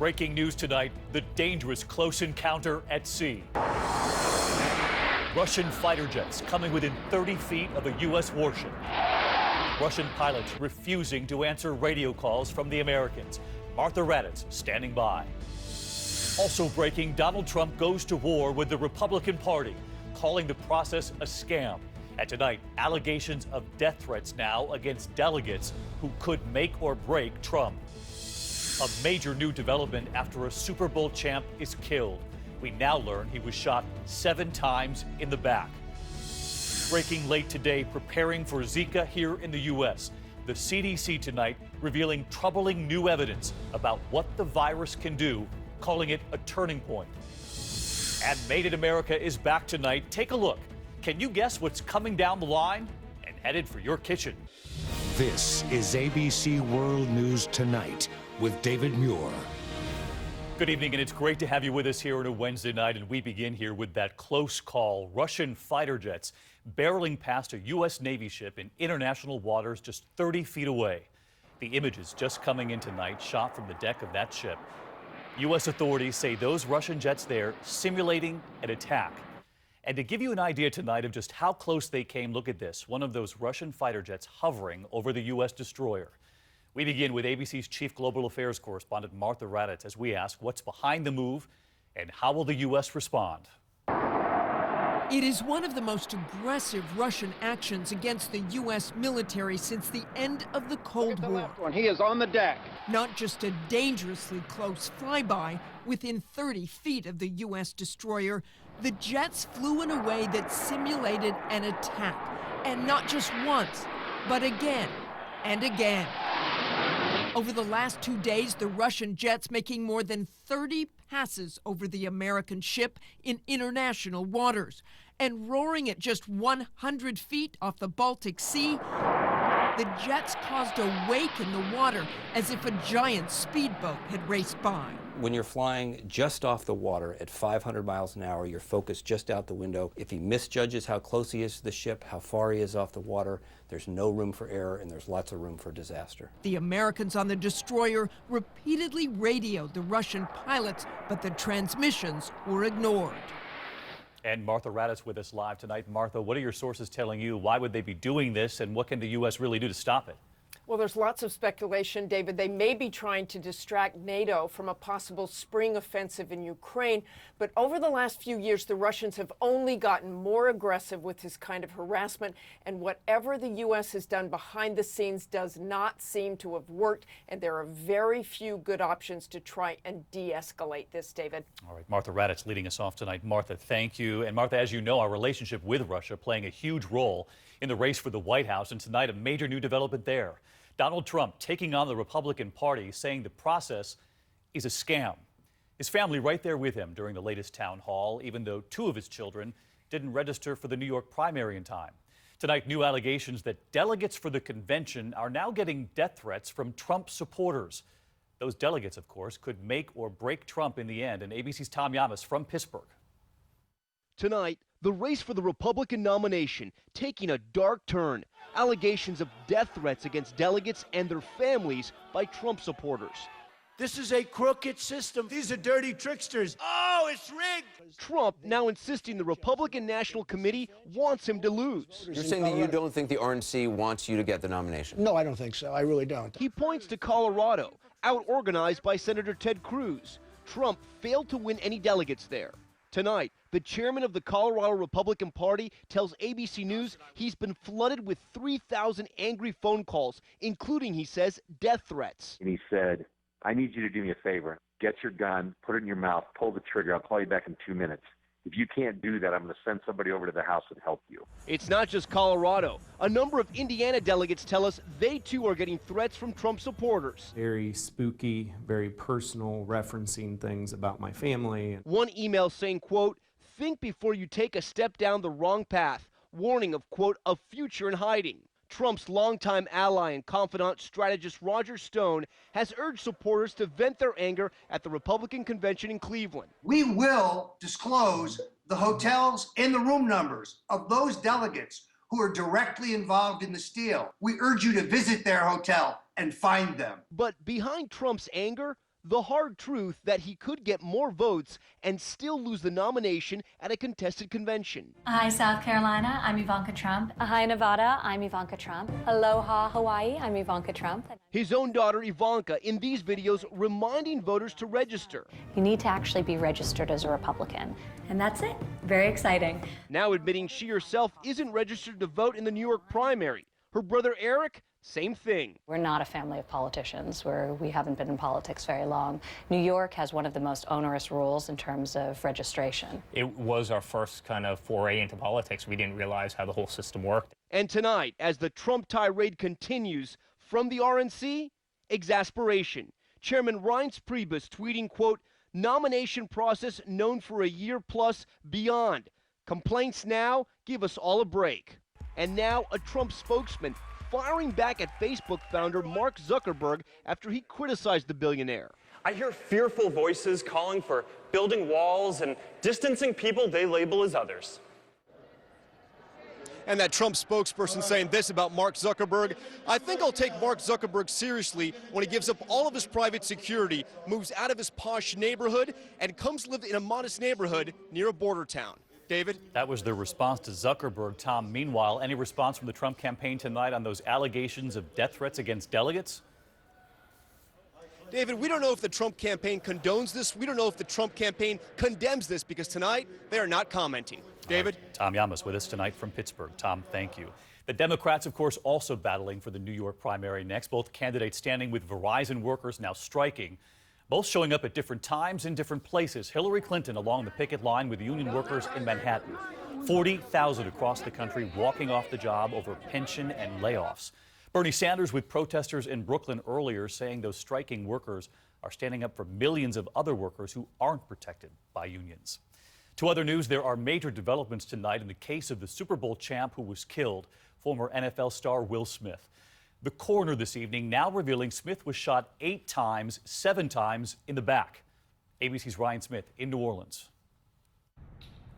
Breaking news tonight, the dangerous close encounter at sea. Russian fighter jets coming within 30 feet of a U.S. warship. Russian pilots refusing to answer radio calls from the Americans. Martha Raddatz standing by. Also breaking, Donald Trump goes to war with the Republican Party, calling the process a scam. And tonight, allegations of death threats now against delegates who could make or break Trump. A major new development after a Super Bowl champ is killed. We now learn he was shot 7 times in the back. Breaking late today, preparing for Zika here in the U.S. The CDC tonight revealing troubling new evidence about what the virus can do, calling it a turning point. And Made in America is back tonight. Take a look. Can you guess what's coming down the line and headed for your kitchen? This is ABC World News Tonight with David Muir. Good evening, and it's great to have you with us here on a Wednesday night. And we begin here with that close call. Russian fighter jets barreling past a U.S. Navy ship in international waters just 30 feet away. The images just coming in tonight, shot from the deck of that ship. U.S. authorities say those Russian jets there simulating an attack. And to give you an idea tonight of just how close they came, look at this. One of those Russian fighter jets hovering over the U.S. destroyer. We begin with ABC's chief global affairs correspondent Martha Raddatz as we ask what's behind the move and how will the U.S. respond? It is one of the most aggressive Russian actions against the U.S. military since the end of the Cold War. He is on the deck. Not just a dangerously close flyby, within 30 feet of the U.S. destroyer, the jets flew in a way that simulated an attack. And not just once, but again and again. Over the last 2 days, the Russian jets making more than 30 passes over the American ship in international waters. And roaring at just 100 feet off the Baltic Sea, the jets caused a wake in the water as if a giant speedboat had raced by. When you're flying just off the water at 500 miles an hour, you're focused just out the window. If he misjudges how close he is to the ship, how far he is off the water, there's no room for error and there's lots of room for disaster. The Americans on the destroyer repeatedly radioed the Russian pilots, but the transmissions were ignored. And Martha Raddatz with us live tonight. Martha, what are your sources telling you? Why would they be doing this, and what can the U.S. really do to stop it? Well, there's lots of speculation, David. They may be trying to distract NATO from a possible spring offensive in Ukraine. But over the last few years, the Russians have only gotten more aggressive with this kind of harassment. And whatever the U.S. has done behind the scenes does not seem to have worked. And there are very few good options to try and de-escalate this, David. All right, Martha Raddatz leading us off tonight. Martha, thank you. And Martha, as you know, our relationship with Russia playing a huge role in the race for the White House. And tonight, a major new development there. Donald Trump taking on the Republican Party, saying the process is a scam. His family right there with him during the latest town hall, even though 2 of his children didn't register for the New York primary in time. Tonight, new allegations that delegates for the convention are now getting death threats from Trump supporters. Those delegates, of course, could make or break Trump in the end. And ABC's Tom Yamas from Pittsburgh. Tonight, the race for the Republican nomination taking a dark turn. Allegations of death threats against delegates and their families by Trump supporters. This is a crooked system. These are dirty tricksters. Oh, it's rigged. Trump now insisting the Republican National Committee wants him to lose. You're saying that you don't think the RNC wants you to get the nomination? No, I don't think so. I really don't. He points to Colorado, out-organized by Senator Ted Cruz. Trump failed to win any delegates there. Tonight, the chairman of the Colorado Republican Party tells ABC News he's been flooded with 3,000 angry phone calls, including, he says, death threats. And he said, I need you to do me a favor. Get your gun, put it in your mouth, pull the trigger. I'll call you back in 2 minutes. If you can't do that, I'm going to send somebody over to the house and help you. It's not just Colorado. A number of Indiana delegates tell us they too are getting threats from Trump supporters. Very spooky, very personal, referencing things about my family. One email saying, quote, think before you take a step down the wrong path, warning of, quote, a future in hiding. Trump's longtime ally and confidant strategist Roger Stone has urged supporters to vent their anger at the Republican convention in Cleveland. We will disclose the hotels and the room numbers of those delegates who are directly involved in the steal. We urge you to visit their hotel and find them. But behind Trump's anger, The hard truth that he could get more votes and still lose the nomination at a contested convention. Hi, South Carolina. I'm Ivanka Trump. Hi, Nevada. I'm Ivanka Trump. Aloha, Hawaii. I'm Ivanka Trump. His own daughter, Ivanka, in these videos reminding voters to register. You need to actually be registered as a Republican. And that's it. Very exciting. Now admitting she herself isn't registered to vote in the New York primary. Her brother, Eric, same thing. We're not a family of politicians. We haven't been in politics very long. New York has one of the most onerous rules in terms of registration. It was our first kind of foray into politics. We didn't realize how the whole system worked. And tonight, as the Trump tirade continues, from the RNC, exasperation. Chairman Reince Priebus tweeting, quote, nomination process known for a year plus beyond. Complaints now, give us all a break. And now a Trump spokesman firing back at Facebook founder Mark Zuckerberg after he criticized the billionaire. I hear fearful voices calling for building walls and distancing people they label as others. And that Trump spokesperson saying this about Mark Zuckerberg: I think I'll take Mark Zuckerberg seriously when he gives up all of his private security, moves out of his posh neighborhood, and comes live in a modest neighborhood near a border town. David? That was the response to Zuckerberg. Tom, meanwhile, any response from the Trump campaign tonight on those allegations of death threats against delegates? David, we don't know if the Trump campaign condones this. We don't know if the Trump campaign condemns this, because tonight they are not commenting. David? Right. Tom Llamas with us tonight from Pittsburgh. Tom, thank you. The Democrats, of course, also battling for the New York primary next. Both candidates standing with Verizon workers now striking. Both showing up at different times in different places. Hillary Clinton along the picket line with union workers in Manhattan. 40,000 across the country walking off the job over pension and layoffs. Bernie Sanders with protesters in Brooklyn earlier saying those striking workers are standing up for millions of other workers who aren't protected by unions. To other news, there are major developments tonight in the case of the Super Bowl champ who was killed, former NFL star Will Smith. The coroner this evening now revealing Smith was shot 8 times, 7 times in the back. ABC's Ryan Smith in New Orleans.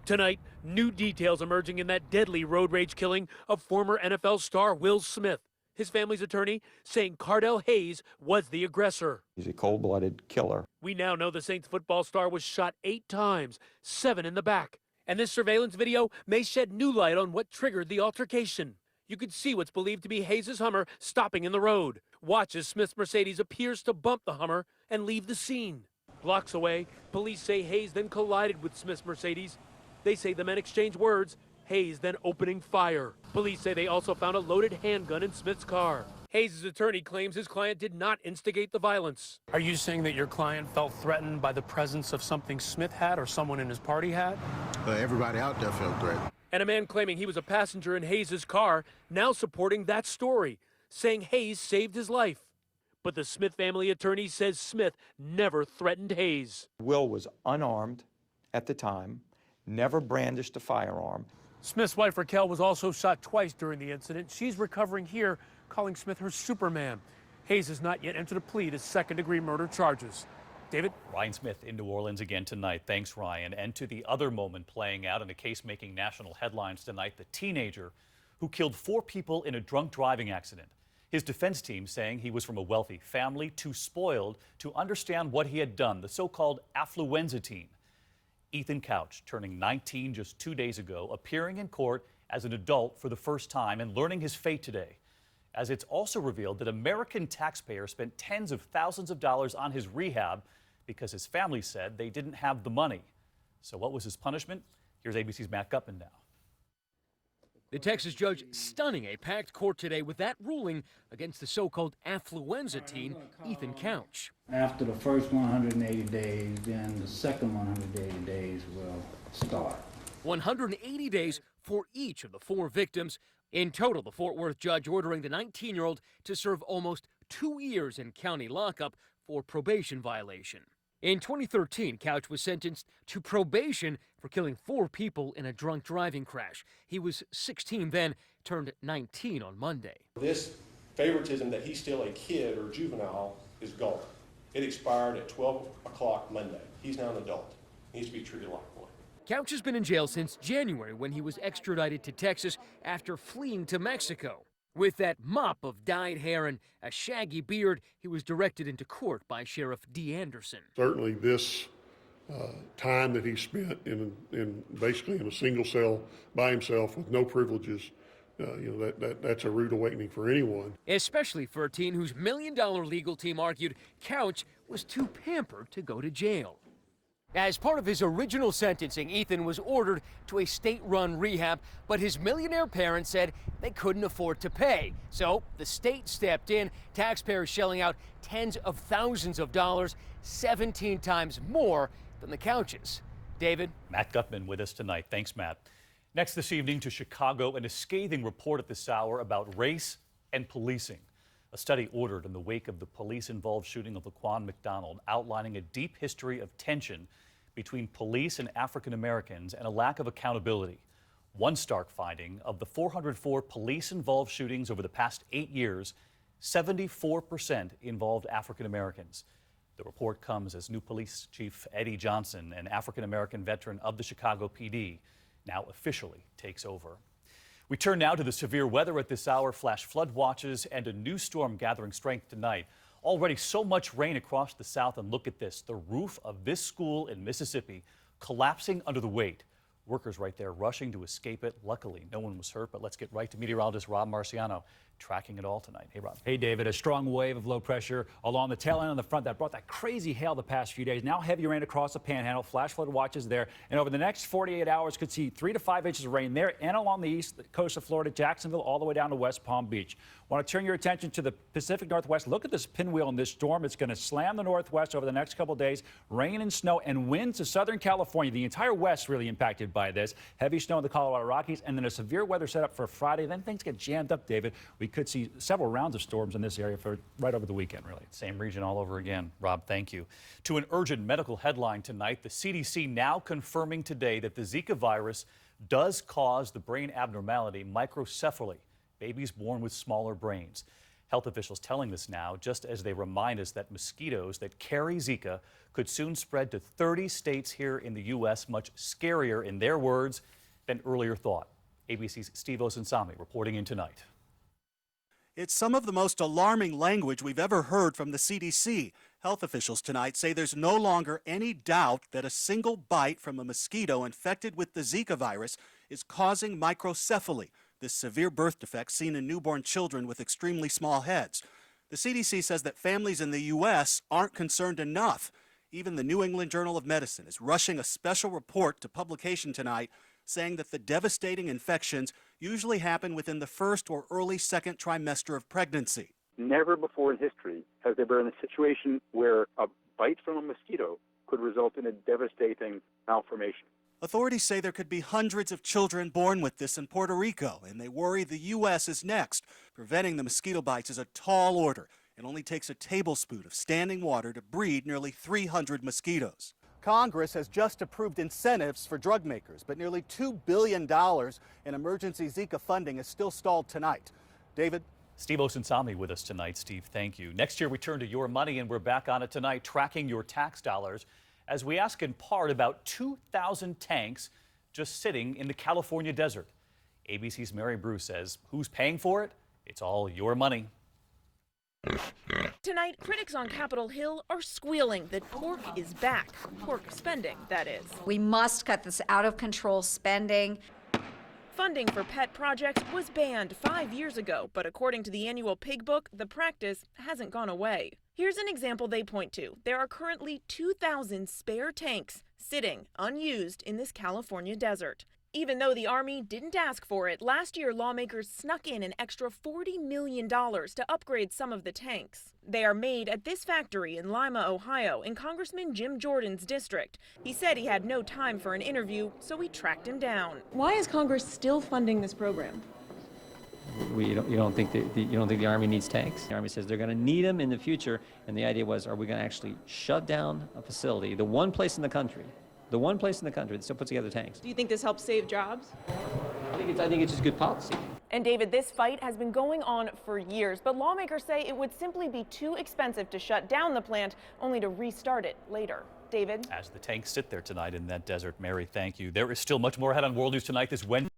Tonight, new details emerging in that deadly road rage killing of former NFL star Will Smith. His family's attorney saying Cardell Hayes was the aggressor. He's a cold-blooded killer. We now know the Saints football star was shot 8 times, 7 in the back. And this surveillance video may shed new light on what triggered the altercation. You could see what's believed to be Hayes' Hummer stopping in the road. Watch as Smith's Mercedes appears to bump the Hummer and leave the scene. Blocks away, police say Hayes then collided with Smith's Mercedes. They say the men exchanged words, Hayes then opening fire. Police say they also found a loaded handgun in Smith's car. Hayes' attorney claims his client did not instigate the violence. Are you saying that your client felt threatened by the presence of something Smith had or someone in his party had? Everybody out there felt threatened. And a man claiming he was a passenger in Hayes' car now supporting that story, saying Hayes saved his life. But the Smith family attorney says Smith never threatened Hayes. Will was unarmed at the time, never brandished a firearm. Smith's wife, Raquel, was also shot twice during the incident. She's recovering here, calling Smith her Superman. Hayes has not yet entered a plea to second-degree murder charges. David? Ryan Smith in New Orleans again tonight. Thanks, Ryan. And to the other moment playing out in a case making national headlines tonight, the teenager who killed 4 people in a drunk driving accident. His defense team saying he was from a wealthy family, too spoiled to understand what he had done, the so-called affluenza teen. Ethan Couch, turning 19 just 2 days ago, appearing in court as an adult for the first time and learning his fate today. As it's also revealed that American taxpayers spent tens of thousands of dollars on his rehab because his family said they didn't have the money. So what was his punishment? Here's ABC's Matt Gutman now. The Texas judge stunning a packed court today with that ruling against the so-called affluenza teen, Ethan Couch. After the first 180 days, then the second 180 days will start. 180 days for each of the 4 victims. In total, the Fort Worth judge ordering the 19-year-old to serve almost 2 years in county lockup for probation violation. In 2013, Couch was sentenced to probation for killing 4 people in a drunk driving crash. He was 16 then, turned 19 on Monday. This favoritism that he's still a kid or juvenile is gone. It expired at 12 o'clock Monday. He's now an adult. He needs to be treated like one. Couch has been in jail since January when he was extradited to Texas after fleeing to Mexico. With that mop of dyed hair and a shaggy beard, he was directed into court by Sheriff D. Anderson. Certainly this time that he spent in basically in a single cell by himself with no privileges, that's a rude awakening for anyone. Especially for a teen whose $1 million legal team argued Couch was too pampered to go to jail. As part of his original sentencing, Ethan was ordered to a state-run rehab, but his millionaire parents said they couldn't afford to pay. So the state stepped in, taxpayers shelling out tens of thousands of dollars, 17 times more than the Couches. David? Matt Gutman with us tonight. Thanks, Matt. Next this evening to Chicago, and a scathing report at this hour about race and policing. A study ordered in the wake of the police-involved shooting of Laquan McDonald, outlining a deep history of tension between police and African Americans and a lack of accountability. One stark finding: of the 404 police-involved shootings over the past 8 years, 74% involved African Americans. The report comes as new police chief Eddie Johnson, an African American veteran of the Chicago PD, now officially takes over. We turn now to the severe weather at this hour. Flash flood watches and a new storm gathering strength tonight. Already so much rain across the south, and look at this. The roof of this school in Mississippi collapsing under the weight. Workers right there rushing to escape it. Luckily, no one was hurt, but let's get right to meteorologist Rob Marciano tracking it all tonight. Hey, Rob. Hey, David. A strong wave of low pressure along the tail end on the front that brought that crazy hail the past few days. Now heavy rain across the panhandle. Flash flood watches there. And over the next 48 hours, could see 3 to 5 inches of rain there and along the east coast of Florida, Jacksonville, all the way down to West Palm Beach. Want to turn your attention to the Pacific Northwest. Look at this pinwheel in this storm. It's going to slam the northwest over the next couple days. Rain and snow and wind to Southern California. The entire West really impacted by this. Heavy snow in the Colorado Rockies, and then a severe weather setup for Friday. Then things get jammed up, David. We could see several rounds of storms in this area for right over the weekend, really. Same region all over again. Rob, thank you. To an urgent medical headline tonight, the CDC now confirming today that the Zika virus does cause the brain abnormality microcephaly, babies born with smaller brains. Health officials telling us now, just as they remind us that mosquitoes that carry Zika could soon spread to 30 states here in the U.S., much scarier, in their words, than earlier thought. ABC's Steve Osunsami reporting in tonight. It's some of the most alarming language we've ever heard from the CDC. Health officials tonight say there's no longer any doubt that a single bite from a mosquito infected with the Zika virus is causing microcephaly, this severe birth defect seen in newborn children with extremely small heads. The CDC says that families in the U.S. aren't concerned enough. Even the New England Journal of Medicine is rushing a special report to publication tonight saying that the devastating infections usually happen within the first or early second trimester of pregnancy. Never before in history has there been a situation where a bite from a mosquito could result in a devastating malformation. Authorities say there could be hundreds of children born with this in Puerto Rico, and they worry the U.S. is next. Preventing the mosquito bites is a tall order. It only takes a tablespoon of standing water to breed nearly 300 mosquitoes. Congress has just approved incentives for drug makers, but nearly $2 billion in emergency Zika funding is still stalled tonight. David? Steve Osunsami with us tonight. Steve, thank you. Next year, we turn to your money, and we're back on it tonight, tracking your tax dollars, as we ask in part about 2,000 tanks just sitting in the California desert. ABC's Mary Bruce says, who's paying for it? It's all your money. Tonight, critics on Capitol Hill are squealing that pork is back. Pork spending, that is. We must cut this out-of-control spending. Funding for pet projects was banned 5 years ago, but according to the annual pig book, the practice hasn't gone away. Here's an example they point to. There are currently 2,000 spare tanks sitting unused in this California desert. Even though the Army didn't ask for it, last year lawmakers snuck in an extra $40 million to upgrade some of the tanks. They are made at this factory in Lima, Ohio, in Congressman Jim Jordan's district. He said he had no time for an interview, so we tracked him down. Why is Congress still funding this program? You don't think the Army needs tanks? The Army says they're going to need them in the future, and the idea was, are we going to actually shut down a facility, the one place in the country that still puts together tanks? Do you think this helps save jobs? I think it's just good policy. And David, this fight has been going on for years, but lawmakers say it would simply be too expensive to shut down the plant, only to restart it later. David? As the tanks sit there tonight in that desert, Mary, thank you. There is still much more ahead on World News Tonight this Wednesday.